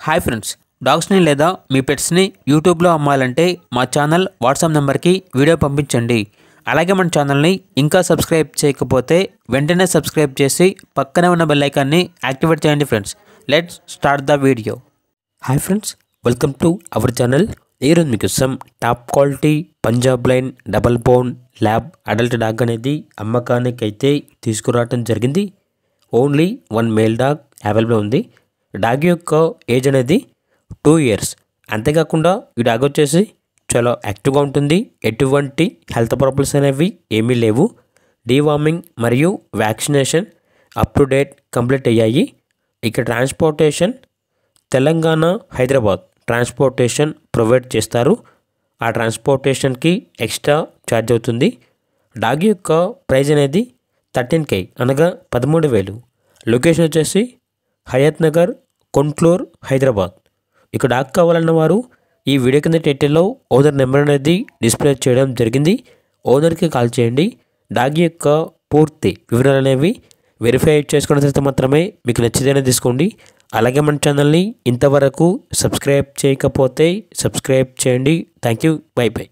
Hi friends, డాగ్స్ని లేదా మీ పెట్స్ని యూట్యూబ్లో అమ్మాలంటే మా ఛానల్ వాట్సాప్ నెంబర్కి వీడియో పంపించండి. అలాగే మన ఛానల్ని ఇంకా సబ్స్క్రైబ్ చేయకపోతే వెంటనే సబ్స్క్రైబ్ చేసి పక్కనే ఉన్న బెల్ ఐకాన్ని యాక్టివేట్ చేయండి. Friends, let's start the video. Hi friends, welcome to our channel. ఈరోజు మీకోసం top quality Punjab line double bone lab adult dog అనేది అమ్మకానికి అయితే తీసుకురావడం జరిగింది. ఓన్లీ 1 మేల్ డాగ్ అవైలబుల్ ఉంది. డాగ్ యొక్క ఏజ్ అనేది 2 ఇయర్స్. అంతేకాకుండా ఈ డాగ్ వచ్చేసి చాలా యాక్టివ్గా ఉంటుంది. ఎటువంటి హెల్త్ ప్రాబ్లమ్స్ అనేవి ఏమీ లేవు. డీవార్మింగ్ మరియు vaccination up to date complete అయ్యాయి. ఇక transportation Telangana, Hyderabad transportation provide చేస్తారు. ఆ ట్రాన్స్పోర్టేషన్కి ఎక్స్ట్రా ఛార్జ్ అవుతుంది. డాగ్ యొక్క ప్రైజ్ అనేది 13K అనగా 13,000. లొకేషన్ వచ్చేసి హయత్ నగర్, కొంట్లూర్, హైదరాబాద్. ఇక డాగ్ కావాలన్న వారు ఈ వీడియో కింద టైటిల్లో ఓనర్ నెంబర్ అనేది డిస్ప్లే చేయడం జరిగింది. ఓనర్కి కాల్ చేయండి. డాగ్ యొక్క పూర్తి వివరాలు అనేవి వెరిఫై చేసుకున్న తర్వాత మాత్రమే మీకు నచ్చితేనే తీసుకోండి. అలాగే మన ఛానల్ని ఇంతవరకు సబ్స్క్రైబ్ చేయకపోతే సబ్స్క్రైబ్ చేయండి. Thank you. By by.